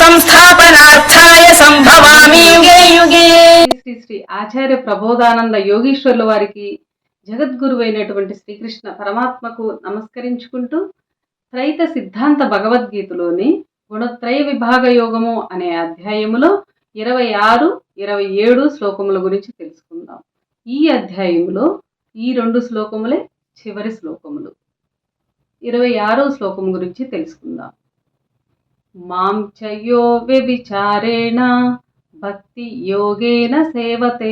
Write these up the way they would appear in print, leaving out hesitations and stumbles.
సంస్థాపనార్థాయ సంభవామి యుగే యుగే. శ్రీ శ్రీ ఆచార్య ప్రబోధానంద యోగీశ్వరుల వారికి, జగద్గురువైనటువంటి శ్రీకృష్ణ పరమాత్మకు నమస్కరించుకుంటూ, త్రైత సిద్ధాంత భగవద్గీతలోని గుణత్రయ విభాగ యోగము అనే అధ్యాయములో 26, 27 శ్లోకముల గురించి తెలుసుకుందాం. ఈ అధ్యాయములో ఈ 2 శ్లోకములే చివరి శ్లోకములు. 26వ శ్లోకం గురించి తెలుసుకుందాం. మాం చయో వ్యభిచారేణ భక్తి యోగేన సేవతే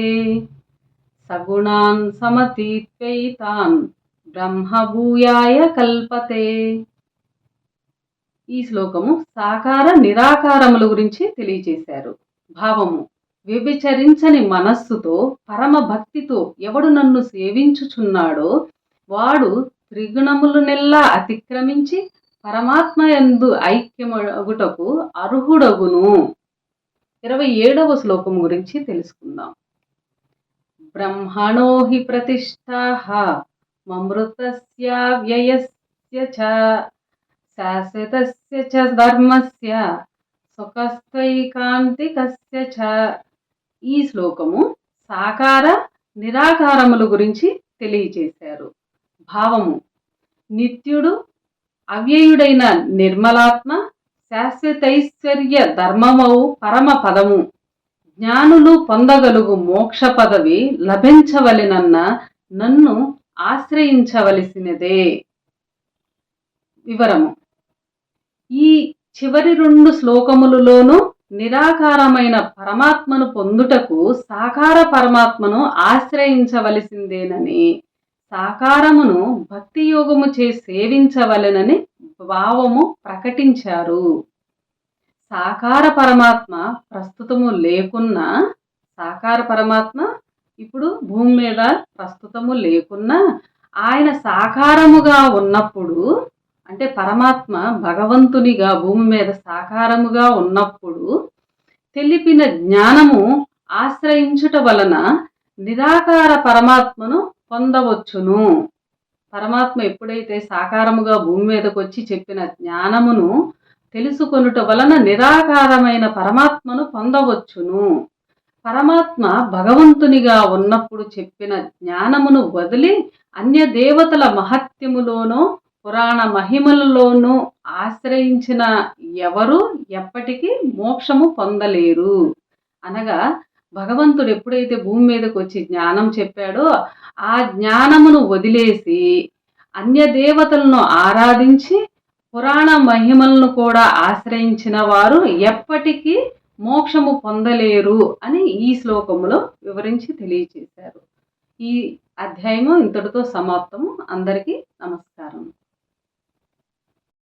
సగుణాన్ సమతీత్వైతాన్ బ్రహ్మభూయాయ కల్పతే. ఈ శ్లోకము సాకార నిరాకారముల గురించి తెలియజేశారు. భావము: వ్యభిచరించని మనస్సుతో పరమ భక్తితో ఎవడు నన్ను సేవించుచున్నాడో వాడు త్రిగుణములనెల్లా అతిక్రమించి పరమాత్మ యందు ఐక్యమగుటకు అర్హుడగును. 27వ శ్లోకం గురించి తెలుసుకుందాం. బ్రహ్మణో హి ప్రతిష్ఠాః మమృతస్య వ్యయస్య చ శాశ్వతస్య చ ధర్మస్య సుఖస్థైకాంతికస్య చ. ఈ శ్లోకము సాకార నిరాకారముల గురించి తెలియజేశారు. భావము: నిత్యుడు అవ్యయుడైన నిర్మలాత్మ, శాశ్వతైశ్వర్య ధర్మమవు పరమ పదము, జ్ఞానులు పొందగలుగు మోక్ష పదవి లభించవలెనన్న నన్ను ఆశ్రయించవలసినదే. వివరము: ఈ చివరి 2 శ్లోకములలోనూ నిరాకారమైన పరమాత్మను పొందుటకు సాకార పరమాత్మను ఆశ్రయించవలసిందేనని, సాకారమును భక్తి యోగము చే సేవించవలెనని భావము ప్రకటించారు. సాకార పరమాత్మ ప్రస్తుతము లేకున్నా, సాకార పరమాత్మ ఇప్పుడు భూమి మీద ప్రస్తుతము లేకున్నా, ఆయన సాకారముగా ఉన్నప్పుడు, అంటే పరమాత్మ భగవంతునిగా భూమి మీద సాకారముగా ఉన్నప్పుడు తెలిపిన జ్ఞానము ఆశ్రయించుట వలన నిరాకార పరమాత్మను పొందవచ్చును. పరమాత్మ ఎప్పుడైతే సాకారముగా భూమి మీదకి వచ్చి చెప్పిన జ్ఞానమును తెలుసుకొనుట వలన నిరాకారమైన పరమాత్మను పొందవచ్చును. పరమాత్మ భగవంతునిగా ఉన్నప్పుడు చెప్పిన జ్ఞానమును వదిలి అన్య దేవతల మహత్యములోనో పురాణ మహిమలలోనూ ఆశ్రయించిన ఎవరు ఎప్పటికీ మోక్షము పొందలేరు. అనగా భగవంతుడు ఎప్పుడైతే భూమి మీదకి వచ్చి జ్ఞానం చెప్పాడో ఆ జ్ఞానమును వదిలేసి అన్య దేవతలను ఆరాధించి పురాణ మహిమలను కూడా ఆశ్రయించిన వారు ఎప్పటికీ మోక్షము పొందలేరు అని ఈ శ్లోకములో వివరించి తెలియచేశారు. ఈ అధ్యాయము ఇంతటితో సమాప్తము. అందరికీ